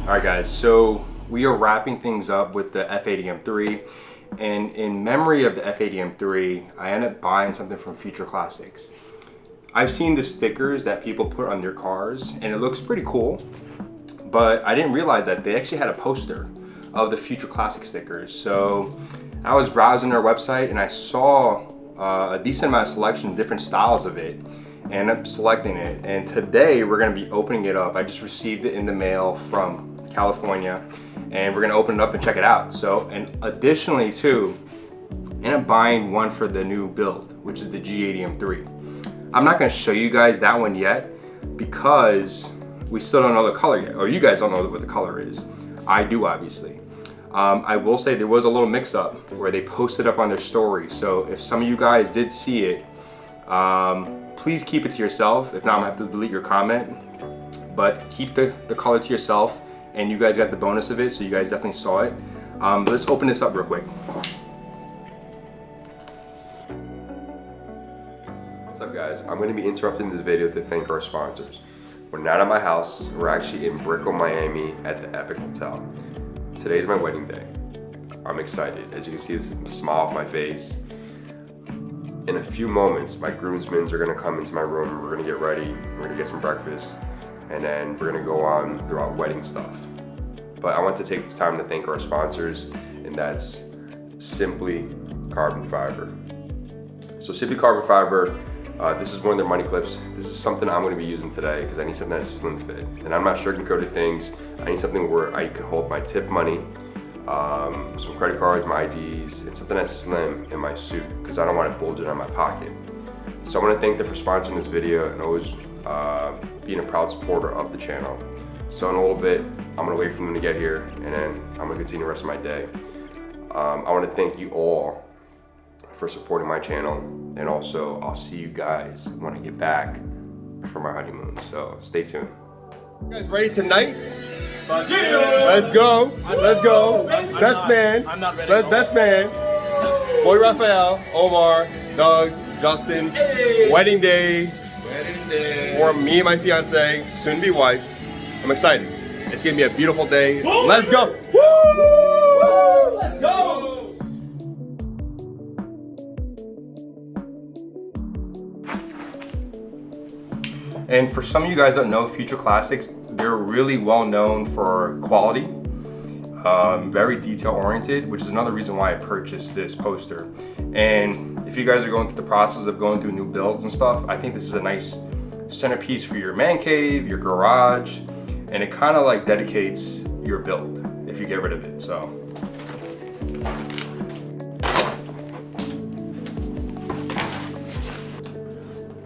Alright guys, so we are wrapping things up with the F80 M3, and in memory of the F80 M3, I ended up buying something from Future Classics. I've seen the stickers that people put on their cars and it looks pretty cool, but I didn't realize that they actually had a poster of the Future Classic stickers. So I was browsing their website and I saw a decent amount of selection, different styles of it, and ended up selecting it. And today we're gonna be opening it up. I just received it in the mail from California and we're gonna open it up and check it out. So, and additionally too, I ended up buying one for the new build, which is the G80 M3. I'm not gonna show you guys that one yet because we still don't know the color yet, or you guys don't know what the color is. I do, obviously. I will say there was a little mix up where they posted up on their story. So if some of you guys did see it, please keep it to yourself. If not, I'm gonna have to delete your comment. But keep the color to yourself, and you guys got the bonus of it, so you guys definitely saw it. Let's open this up real quick. What's up guys? I'm gonna be interrupting this video to thank our sponsors. We're not at my house, we're actually in Brickell, Miami at the Epic Hotel. Today's my wedding day. I'm excited. As you can see, this smile off my face. In a few moments, my groomsmen are gonna come into my room, we're gonna get ready, we're gonna get some breakfast, and then we're gonna go on through our wedding stuff. But I want to take this time to thank our sponsors, and that's Simply Carbon Fiber. So Simply Carbon Fiber, this is one of their money clips. This is something I'm gonna be using today because I need something that's slim fit. And I'm not sugarcoating things. I need something where I can hold my tip money, some credit cards, my IDs, and something that's slim in my suit because I don't want it bulging out of my pocket. So I wanna thank them for sponsoring this video and always being a proud supporter of the channel. So in a little bit, I'm gonna wait for them to get here and then I'm gonna continue the rest of my day. I wanna thank you all for supporting my channel, and also I'll see you guys when I get back from our honeymoon, so stay tuned. You guys ready tonight? Let's go, let's go. Best man, best man. Boy Raphael, Omar, Doug, Justin. Wedding day for me and my fiance, soon to be wife. I'm excited. It's gonna be a beautiful day. Let's go. Woo! Let's go. And for some of you guys that don't know Future Classics, they're really well known for quality, very detail oriented, which is another reason why I purchased this poster. And if you guys are going through the process of going through new builds and stuff, I think this is a nice centerpiece for your man cave, your garage, and it kind of like dedicates your build if you get rid of it. So.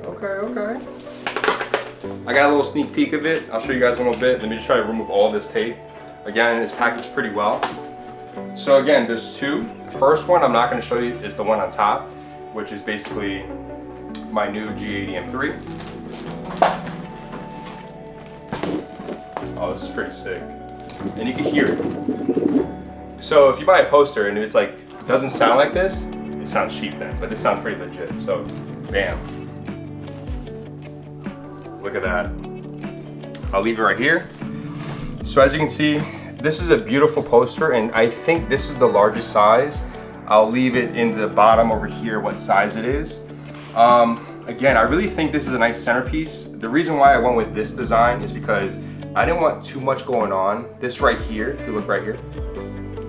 Okay. I got a little sneak peek of it. I'll show you guys a little bit. Let me just try to remove all this tape. Again, it's packaged pretty well. So again, there's two. The first one I'm not going to show you is the one on top, which is basically my new G80 M3. Oh, this is pretty sick. And you can hear it. So if you buy a poster and it's like, doesn't sound like this, it sounds cheap then, but this sounds pretty legit. So, bam. Look at that. I'll leave it right here. So as you can see, this is a beautiful poster, and I think this is the largest size. I'll leave it in the bottom over here what size it is. Again, I really think this is a nice centerpiece. The reason why I went with this design is because I didn't want too much going on. This right here, if you look right here,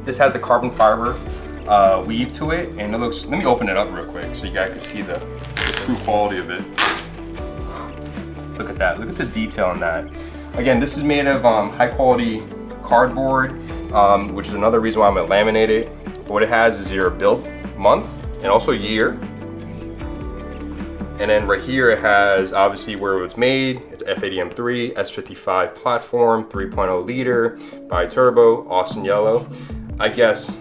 this has the carbon fiber weave to it, and it looks, let me open it up real quick so you guys can see the true quality of it. Look at that, look at the detail in that. Again, this is made of high quality cardboard, which is another reason why I'm gonna laminate it. But what it has is your build month and also year. And then right here it has obviously where it was made. It's F80 M3, S55 platform, 3.0 liter, bi-turbo, Austin yellow. I guess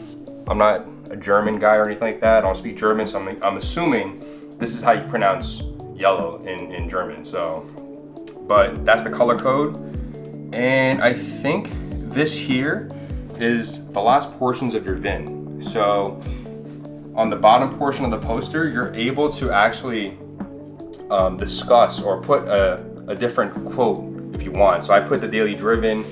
I'm not a German guy or anything like that. I don't speak German, so I'm assuming this is how you pronounce yellow in German. So, but that's the color code. And I think this here is the last portions of your VIN. So on the bottom portion of the poster, you're able to actually discuss or put a different quote if you want. So I put the daily driven,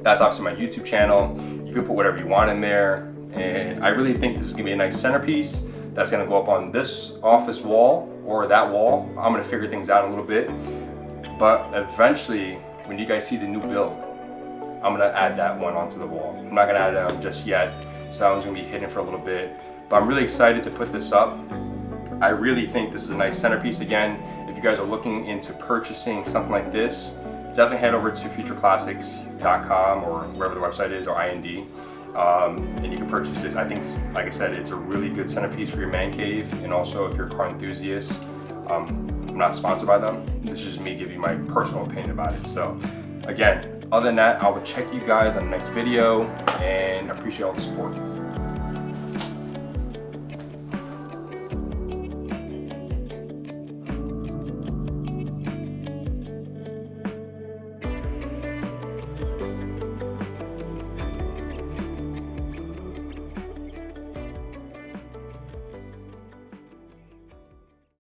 That's obviously my YouTube channel. You can put whatever you want in there. And I really think this is gonna be a nice centerpiece that's gonna go up on this office wall or that wall. I'm gonna figure things out a little bit. But eventually, when you guys see the new build, I'm gonna add that one onto the wall. I'm not gonna add it on just yet, so that one's gonna be hidden for a little bit. But I'm really excited to put this up. I really think this is a nice centerpiece. Again, if you guys are looking into purchasing something like this, definitely head over to futureclassics.com or wherever the website is, or IND, and you can purchase this. I think, like I said, it's a really good centerpiece for your man cave, and also if you're a car enthusiast. I'm not sponsored by them. This is just me giving my personal opinion about it. So again, other than that, I will check you guys on the next video, and I appreciate all the support.